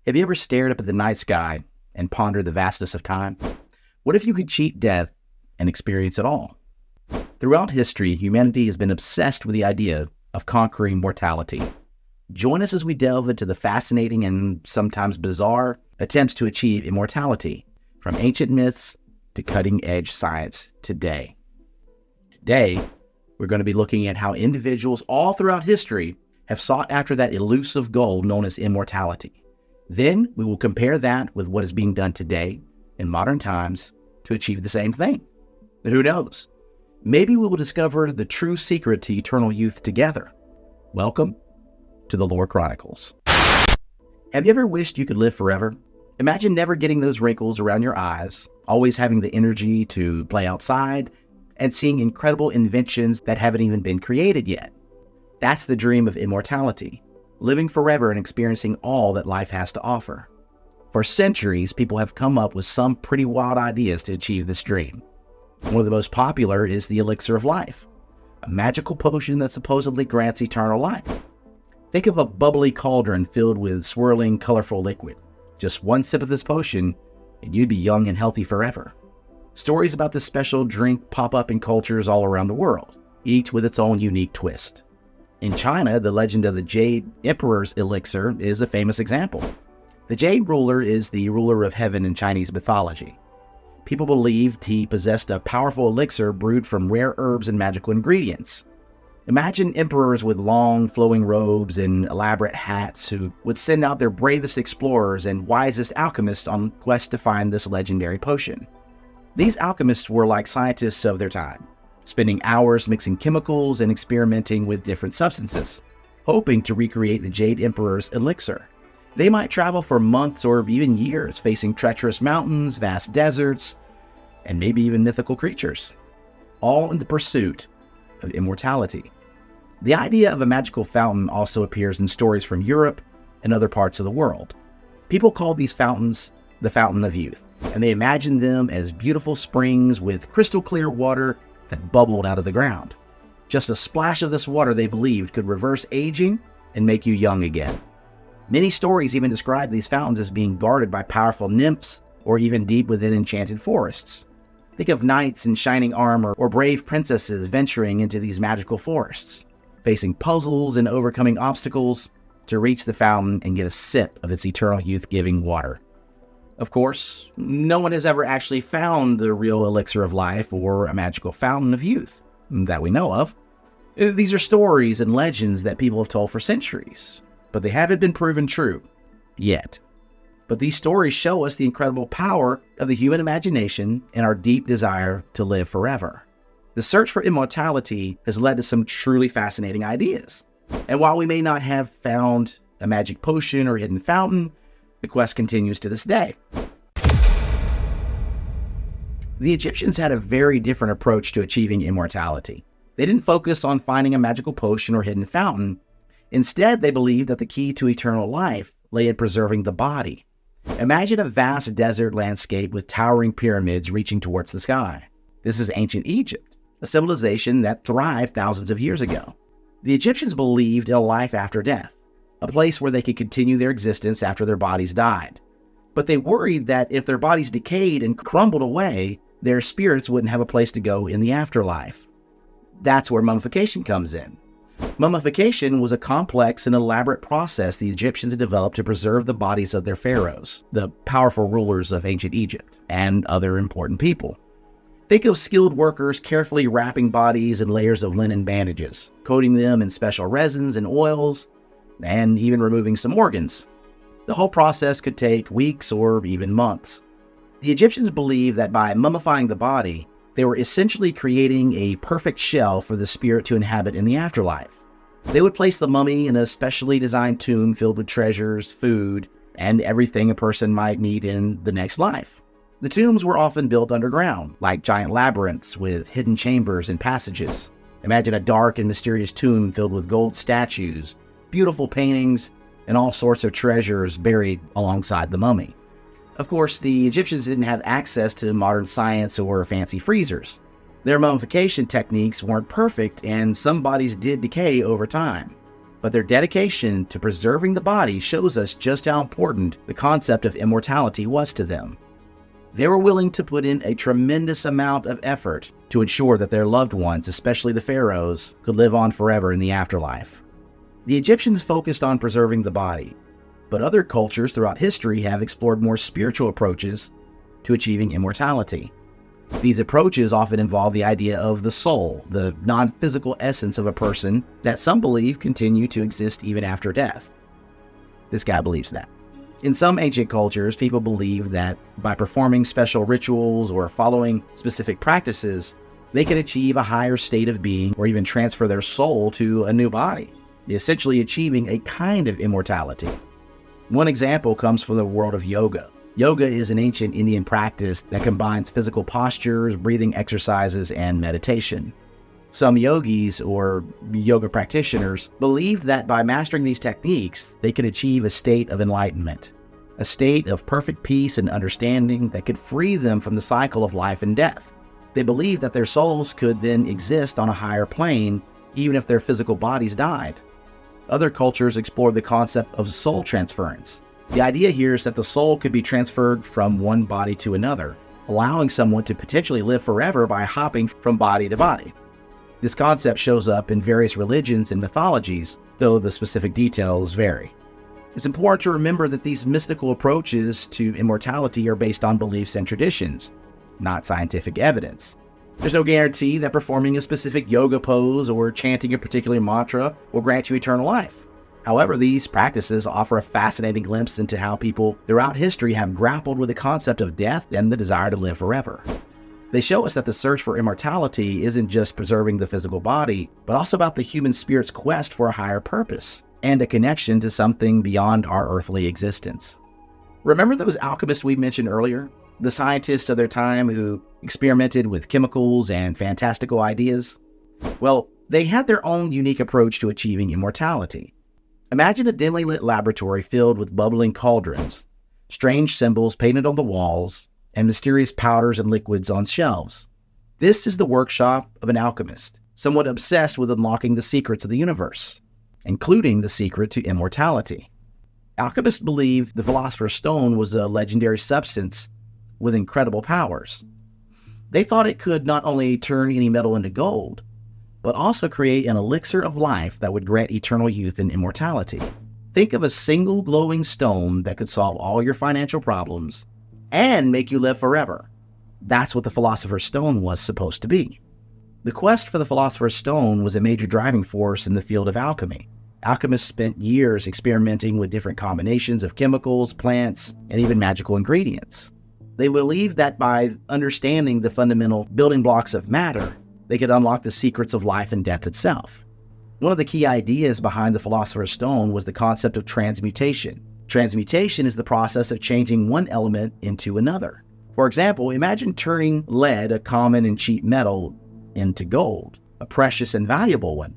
Have you ever stared up at the night sky and pondered the vastness of time? What if you could cheat death and experience it all? Throughout history, humanity has been obsessed with the idea of conquering mortality. Join us as we delve into the fascinating and sometimes bizarre attempts to achieve immortality, from ancient myths to cutting-edge science today. Today, we're going to be looking at how individuals all throughout history have sought after that elusive goal known as immortality. Then we will compare that with what is being done today in modern times to achieve the same thing. But who knows? Maybe we will discover the true secret to eternal youth together. Welcome to the Lore Chronicles. Have you ever wished you could live forever? Imagine never getting those wrinkles around your eyes, always having the energy to play outside, and seeing incredible inventions that haven't even been created yet. That's the dream of immortality, living forever and experiencing all that life has to offer. For centuries, people have come up with some pretty wild ideas to achieve this dream. One of the most popular is the Elixir of Life, a magical potion that supposedly grants eternal life. Think of a bubbly cauldron filled with swirling, colorful liquid. Just one sip of this potion, and you'd be young and healthy forever. Stories about this special drink pop up in cultures all around the world, each with its own unique twist. In China, the legend of the Jade Emperor's elixir is a famous example. The Jade ruler is the ruler of heaven in Chinese mythology. People believed he possessed a powerful elixir brewed from rare herbs and magical ingredients. Imagine emperors with long, flowing robes and elaborate hats who would send out their bravest explorers and wisest alchemists on quests to find this legendary potion. These alchemists were like scientists of their time, spending hours mixing chemicals and experimenting with different substances, hoping to recreate the Jade Emperor's elixir. They might travel for months or even years, facing treacherous mountains, vast deserts, and maybe even mythical creatures, all in the pursuit of immortality. The idea of a magical fountain also appears in stories from Europe and other parts of the world. People call these fountains the Fountain of Youth, and they imagined them as beautiful springs with crystal clear water that bubbled out of the ground. Just a splash of this water, they believed, could reverse aging and make you young again. Many stories even describe these fountains as being guarded by powerful nymphs or even deep within enchanted forests. Think of knights in shining armor or brave princesses venturing into these magical forests, facing puzzles and overcoming obstacles to reach the fountain and get a sip of its eternal youth-giving water. Of course, no one has ever actually found the real elixir of life or a magical fountain of youth that we know of. These are stories and legends that people have told for centuries, but they haven't been proven true yet. But these stories show us the incredible power of the human imagination and our deep desire to live forever. The search for immortality has led to some truly fascinating ideas. And while we may not have found a magic potion or hidden fountain, the quest continues to this day. The Egyptians had a very different approach to achieving immortality. They didn't focus on finding a magical potion or hidden fountain. Instead, they believed that the key to eternal life lay in preserving the body. Imagine a vast desert landscape with towering pyramids reaching towards the sky. This is ancient Egypt, a civilization that thrived thousands of years ago. The Egyptians believed in a life after death, a place where they could continue their existence after their bodies died. But they worried that if their bodies decayed and crumbled away, their spirits wouldn't have a place to go in the afterlife. That's where mummification comes in. Mummification was a complex and elaborate process the Egyptians had developed to preserve the bodies of their pharaohs, the powerful rulers of ancient Egypt, and other important people. Think of skilled workers carefully wrapping bodies in layers of linen bandages, coating them in special resins and oils, and even removing some organs. The whole process could take weeks or even months. The Egyptians believed that by mummifying the body, they were essentially creating a perfect shell for the spirit to inhabit in the afterlife. They would place the mummy in a specially designed tomb filled with treasures, food, and everything a person might need in the next life. The tombs were often built underground, like giant labyrinths with hidden chambers and passages. Imagine a dark and mysterious tomb filled with gold statues, beautiful paintings, and all sorts of treasures buried alongside the mummy. Of course, the Egyptians didn't have access to modern science or fancy freezers. Their mummification techniques weren't perfect, and some bodies did decay over time. But their dedication to preserving the body shows us just how important the concept of immortality was to them. They were willing to put in a tremendous amount of effort to ensure that their loved ones, especially the pharaohs, could live on forever in the afterlife. The Egyptians focused on preserving the body, but other cultures throughout history have explored more spiritual approaches to achieving immortality. These approaches often involve the idea of the soul, the non-physical essence of a person that some believe continue to exist even after death. This guy believes that. In some ancient cultures, people believe that by performing special rituals or following specific practices, they could achieve a higher state of being or even transfer their soul to a new body, essentially achieving a kind of immortality. One example comes from the world of yoga. Yoga is an ancient Indian practice that combines physical postures, breathing exercises, and meditation. Some yogis or yoga practitioners believed that by mastering these techniques, they could achieve a state of enlightenment, a state of perfect peace and understanding that could free them from the cycle of life and death. They believed that their souls could then exist on a higher plane, even if their physical bodies died. Other cultures explored the concept of soul transference. The idea here is that the soul could be transferred from one body to another, allowing someone to potentially live forever by hopping from body to body. This concept shows up in various religions and mythologies, though the specific details vary. It's important to remember that these mystical approaches to immortality are based on beliefs and traditions, not scientific evidence. There's no guarantee that performing a specific yoga pose or chanting a particular mantra will grant you eternal life. However, these practices offer a fascinating glimpse into how people throughout history have grappled with the concept of death and the desire to live forever. They show us that the search for immortality isn't just preserving the physical body, but also about the human spirit's quest for a higher purpose and a connection to something beyond our earthly existence. Remember those alchemists we mentioned earlier? The scientists of their time who experimented with chemicals and fantastical ideas? Well, they had their own unique approach to achieving immortality. Imagine a dimly lit laboratory filled with bubbling cauldrons, strange symbols painted on the walls, and mysterious powders and liquids on shelves. This is the workshop of an alchemist, someone obsessed with unlocking the secrets of the universe, including the secret to immortality. Alchemists believed the Philosopher's Stone was a legendary substance with incredible powers. They thought it could not only turn any metal into gold, but also create an elixir of life that would grant eternal youth and immortality. Think of a single glowing stone that could solve all your financial problems and make you live forever. That's what the Philosopher's Stone was supposed to be. The quest for the Philosopher's Stone was a major driving force in the field of alchemy. Alchemists spent years experimenting with different combinations of chemicals, plants, and even magical ingredients. They believed that by understanding the fundamental building blocks of matter, they could unlock the secrets of life and death itself. One of the key ideas behind the Philosopher's Stone was the concept of transmutation. Transmutation is the process of changing one element into another. For example, imagine turning lead, a common and cheap metal, into gold, a precious and valuable one.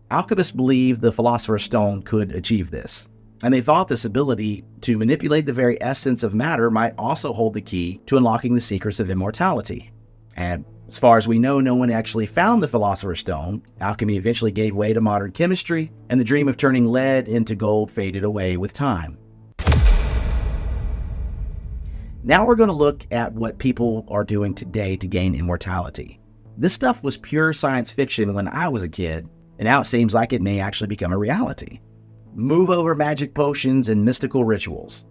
Alchemists believed the Philosopher's Stone could achieve this, and they thought this ability to manipulate the very essence of matter might also hold the key to unlocking the secrets of immortality. And as far as we know, no one actually found the Philosopher's Stone. Alchemy eventually gave way to modern chemistry, and the dream of turning lead into gold faded away with time. Now we're going to look at what people are doing today to gain immortality. This stuff was pure science fiction when I was a kid, and now it seems like it may actually become a reality. Move over magic potions and mystical rituals.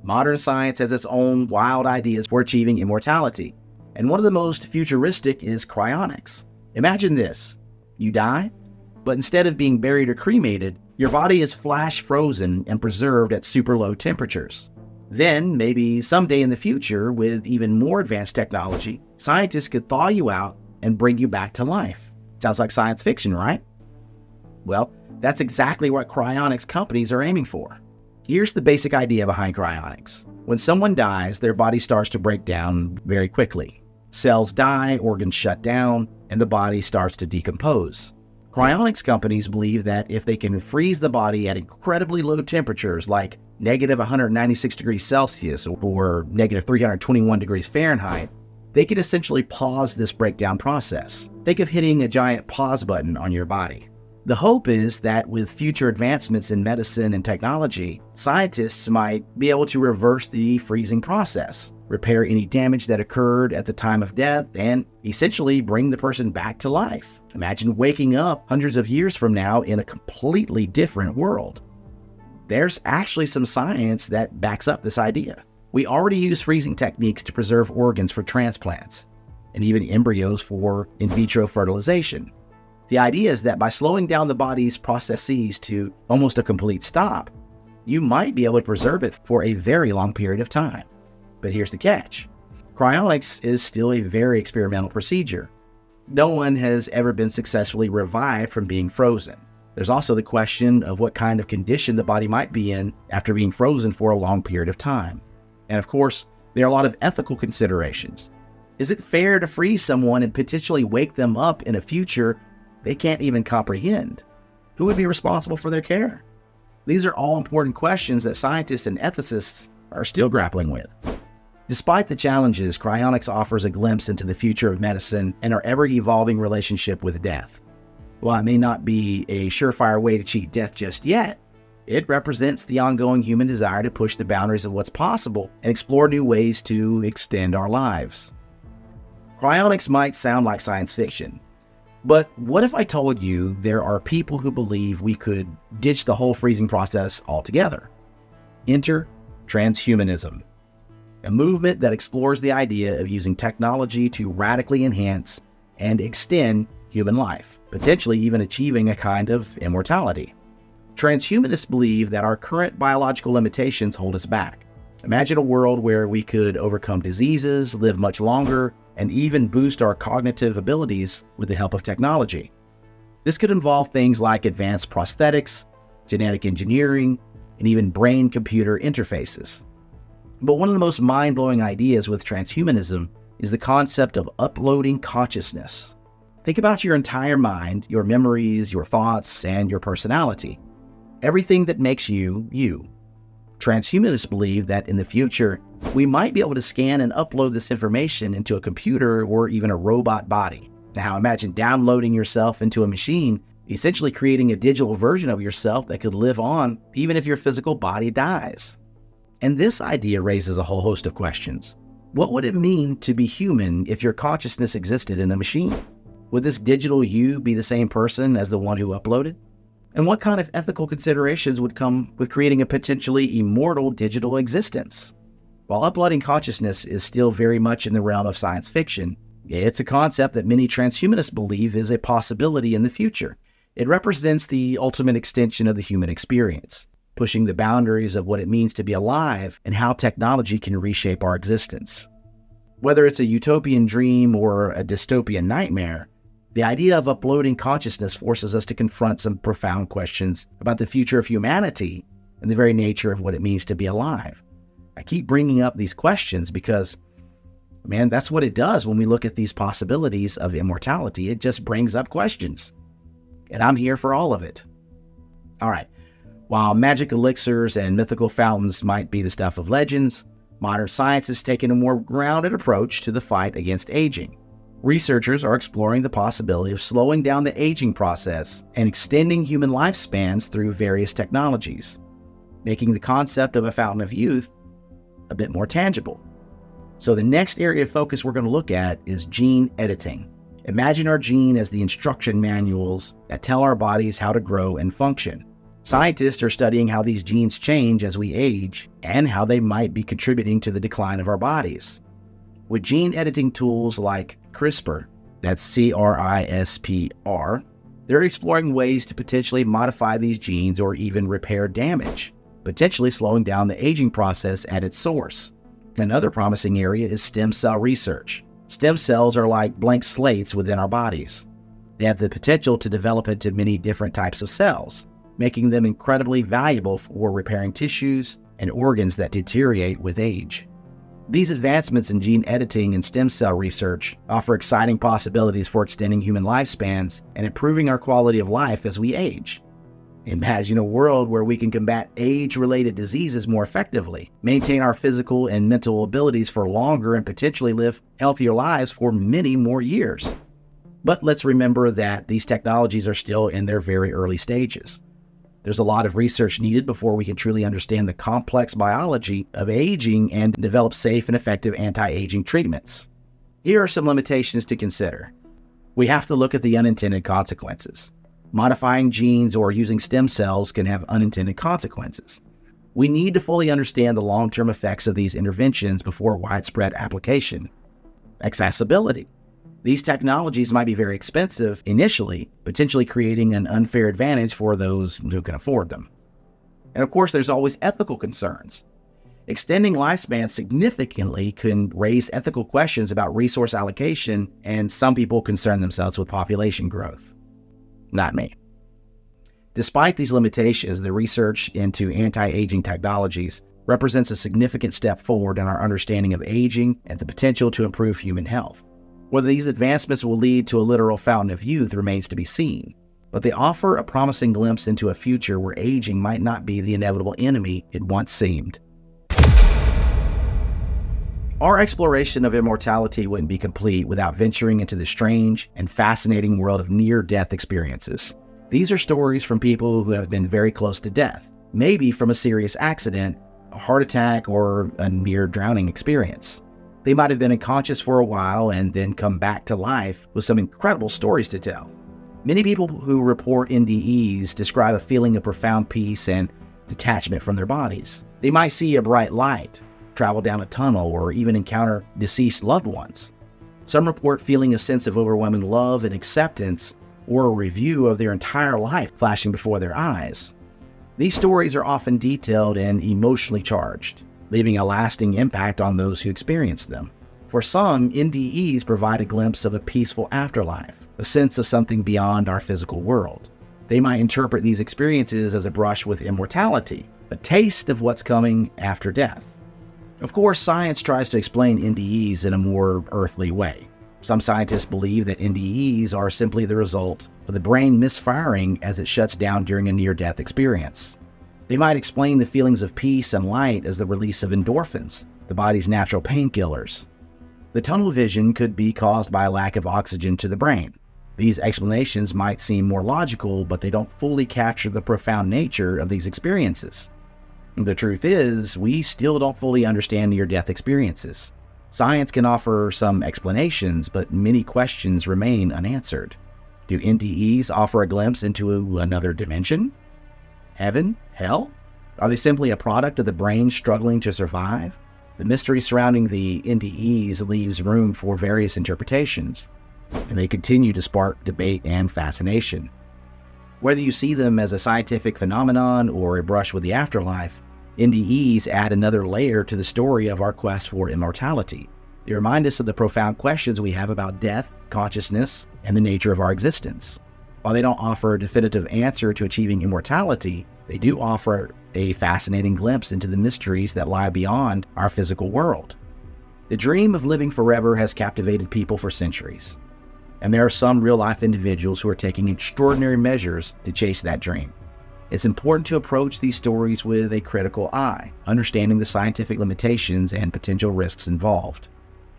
Modern science has its own wild ideas for achieving immortality. And one of the most futuristic is cryonics. Imagine this. You die, but instead of being buried or cremated, your body is flash frozen and preserved at super low temperatures. Then, maybe someday in the future, with even more advanced technology, scientists could thaw you out and bring you back to life. Sounds like science fiction, right? Well, that's exactly what cryonics companies are aiming for. Here's the basic idea behind cryonics. When someone dies, their body starts to break down very quickly. Cells die, organs shut down, and the body starts to decompose. Cryonics companies believe that if they can freeze the body at incredibly low temperatures like negative 196 degrees Celsius or negative 321 degrees Fahrenheit, they can essentially pause this breakdown process. Think of hitting a giant pause button on your body. The hope is that with future advancements in medicine and technology, scientists might be able to reverse the freezing process, repair any damage that occurred at the time of death, and essentially bring the person back to life. Imagine waking up hundreds of years from now in a completely different world. There's actually some science that backs up this idea. We already use freezing techniques to preserve organs for transplants, and even embryos for in vitro fertilization. The idea is that by slowing down the body's processes to almost a complete stop, you might be able to preserve it for a very long period of time. But here's the catch. Cryonics is still a very experimental procedure. No one has ever been successfully revived from being frozen. There's also the question of what kind of condition the body might be in after being frozen for a long period of time. And of course, there are a lot of ethical considerations. Is it fair to freeze someone and potentially wake them up in a future they can't even comprehend? Who would be responsible for their care? These are all important questions that scientists and ethicists are still grappling with. Despite the challenges, cryonics offers a glimpse into the future of medicine and our ever-evolving relationship with death. While it may not be a surefire way to cheat death just yet, it represents the ongoing human desire to push the boundaries of what's possible and explore new ways to extend our lives. Cryonics might sound like science fiction, but what if I told you there are people who believe we could ditch the whole freezing process altogether? Enter transhumanism, a movement that explores the idea of using technology to radically enhance and extend human life, potentially even achieving a kind of immortality. Transhumanists believe that our current biological limitations hold us back. Imagine a world where we could overcome diseases, live much longer, and even boost our cognitive abilities with the help of technology. This could involve things like advanced prosthetics, genetic engineering, and even brain-computer interfaces. But one of the most mind-blowing ideas with transhumanism is the concept of uploading consciousness. Think about your entire mind, your memories, your thoughts, and your personality. Everything that makes you, you. Transhumanists believe that in the future, we might be able to scan and upload this information into a computer or even a robot body. Now imagine downloading yourself into a machine, essentially creating a digital version of yourself that could live on even if your physical body dies. And this idea raises a whole host of questions. What would it mean to be human if your consciousness existed in a machine? Would this digital you be the same person as the one who uploaded? And what kind of ethical considerations would come with creating a potentially immortal digital existence? While uploading consciousness is still very much in the realm of science fiction, it's a concept that many transhumanists believe is a possibility in the future. It represents the ultimate extension of the human experience, pushing the boundaries of what it means to be alive and how technology can reshape our existence. Whether it's a utopian dream or a dystopian nightmare, the idea of uploading consciousness forces us to confront some profound questions about the future of humanity and the very nature of what it means to be alive. I keep bringing up these questions because, man, that's what it does when we look at these possibilities of immortality. It just brings up questions. And I'm here for all of it. All right. While magic elixirs and mythical fountains might be the stuff of legends, modern science has taken a more grounded approach to the fight against aging. Researchers are exploring the possibility of slowing down the aging process and extending human lifespans through various technologies, making the concept of a fountain of youth a bit more tangible. So the next area of focus we're going to look at is gene editing. Imagine our gene as the instruction manuals that tell our bodies how to grow and function. Scientists are studying how these genes change as we age and how they might be contributing to the decline of our bodies. With gene editing tools like CRISPR, that's CRISPR, they're exploring ways to potentially modify these genes or even repair damage, potentially slowing down the aging process at its source. Another promising area is stem cell research. Stem cells are like blank slates within our bodies. They have the potential to develop into many different types of cells, making them incredibly valuable for repairing tissues and organs that deteriorate with age. These advancements in gene editing and stem cell research offer exciting possibilities for extending human lifespans and improving our quality of life as we age. Imagine a world where we can combat age-related diseases more effectively, maintain our physical and mental abilities for longer, and potentially live healthier lives for many more years. But let's remember that these technologies are still in their very early stages. There's a lot of research needed before we can truly understand the complex biology of aging and develop safe and effective anti-aging treatments. Here are some limitations to consider. We have to look at the unintended consequences. Modifying genes or using stem cells can have unintended consequences. We need to fully understand the long-term effects of these interventions before widespread application. Accessibility. These technologies might be very expensive initially, potentially creating an unfair advantage for those who can afford them. And of course, there's always ethical concerns. Extending lifespans significantly can raise ethical questions about resource allocation, and some people concern themselves with population growth. Not me. Despite these limitations, the research into anti-aging technologies represents a significant step forward in our understanding of aging and the potential to improve human health. Whether these advancements will lead to a literal fountain of youth remains to be seen, but they offer a promising glimpse into a future where aging might not be the inevitable enemy it once seemed. Our exploration of immortality wouldn't be complete without venturing into the strange and fascinating world of near-death experiences. These are stories from people who have been very close to death, maybe from a serious accident, a heart attack, or a near-drowning experience. They might have been unconscious for a while and then come back to life with some incredible stories to tell. Many people who report NDEs describe a feeling of profound peace and detachment from their bodies. They might see a bright light, travel down a tunnel, or even encounter deceased loved ones. Some report feeling a sense of overwhelming love and acceptance, or a review of their entire life flashing before their eyes. These stories are often detailed and emotionally charged, leaving a lasting impact on those who experience them. For some, NDEs provide a glimpse of a peaceful afterlife, a sense of something beyond our physical world. They might interpret these experiences as a brush with immortality, a taste of what's coming after death. Of course, science tries to explain NDEs in a more earthly way. Some scientists believe that NDEs are simply the result of the brain misfiring as it shuts down during a near-death experience. They might explain the feelings of peace and light as the release of endorphins, the body's natural painkillers. The tunnel vision could be caused by a lack of oxygen to the brain. These explanations might seem more logical, but they don't fully capture the profound nature of these experiences. The truth is, we still don't fully understand near-death experiences. Science can offer some explanations, but many questions remain unanswered. Do NDEs offer a glimpse into another dimension? Heaven? Hell? Are they simply a product of the brain struggling to survive? The mystery surrounding the NDEs leaves room for various interpretations, and they continue to spark debate and fascination. Whether you see them as a scientific phenomenon or a brush with the afterlife, NDEs add another layer to the story of our quest for immortality. They remind us of the profound questions we have about death, consciousness, and the nature of our existence. While they don't offer a definitive answer to achieving immortality, they do offer a fascinating glimpse into the mysteries that lie beyond our physical world. The dream of living forever has captivated people for centuries, and there are some real-life individuals who are taking extraordinary measures to chase that dream. It's important to approach these stories with a critical eye, understanding the scientific limitations and potential risks involved.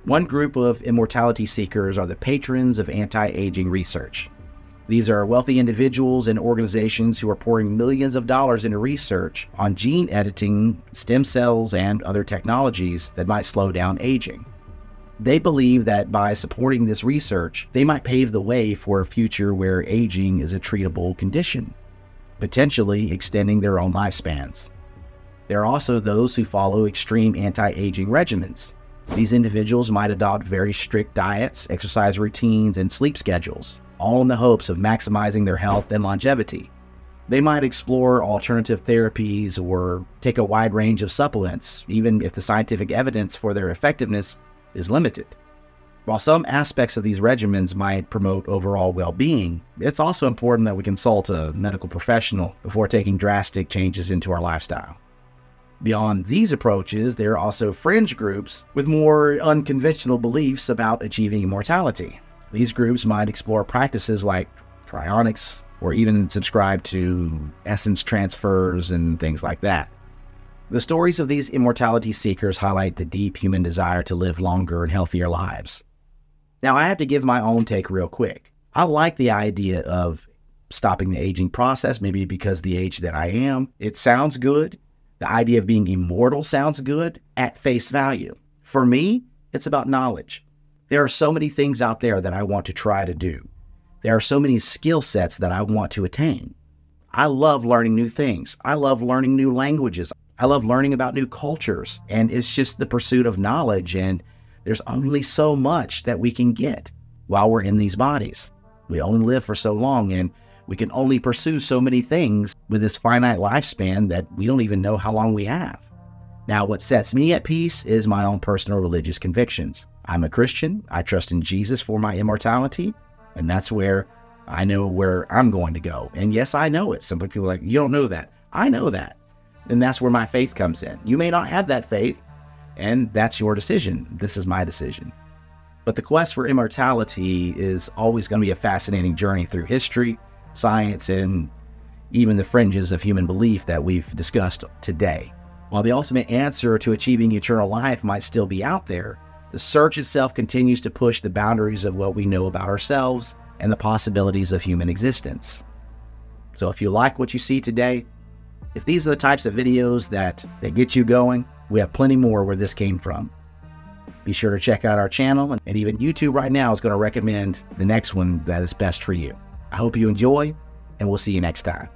One group of immortality seekers are the patrons of anti-aging research. These are wealthy individuals and organizations who are pouring millions of dollars into research on gene editing, stem cells, and other technologies that might slow down aging. They believe that by supporting this research, they might pave the way for a future where aging is a treatable condition, potentially extending their own lifespans. There are also those who follow extreme anti-aging regimens. These individuals might adopt very strict diets, exercise routines, and sleep schedules, all in the hopes of maximizing their health and longevity. They might explore alternative therapies or take a wide range of supplements, even if the scientific evidence for their effectiveness is limited. While some aspects of these regimens might promote overall well-being, it's also important that we consult a medical professional before taking drastic changes into our lifestyle. Beyond these approaches, there are also fringe groups with more unconventional beliefs about achieving immortality. These groups might explore practices like Cryonics, or even subscribe to essence transfers and things like that. The stories of these immortality seekers highlight the deep human desire to live longer and healthier lives. Now, I have to give my own take real quick. I like the idea of stopping the aging process, maybe because the age that I am. It sounds good. The idea of being immortal sounds good at face value. For me, it's about knowledge. There are so many things out there that I want to try to do. There are so many skill sets that I want to attain. I love learning new things. I love learning new languages. I love learning about new cultures. And it's just the pursuit of knowledge. And there's only so much that we can get while we're in these bodies. We only live for so long, and we can only pursue so many things with this finite lifespan that we don't even know how long we have. Now, what sets me at peace is my own personal religious convictions. I'm a Christian. I trust in Jesus for my immortality, and that's where I know where I'm going to go. And yes, I know it. Some people are like, you don't know that. I know that. And that's where my faith comes in. You may not have that faith, and that's your decision. This is my decision. But the quest for immortality is always going to be a fascinating journey through history, science, and even the fringes of human belief that we've discussed today. While the ultimate answer to achieving eternal life might still be out there, the search itself continues to push the boundaries of what we know about ourselves and the possibilities of human existence. So if you like what you see today, if these are the types of videos that get you going, we have plenty more where this came from. Be sure to check out our channel, and even YouTube right now is going to recommend the next one that is best for you. I hope you enjoy, and we'll see you next time.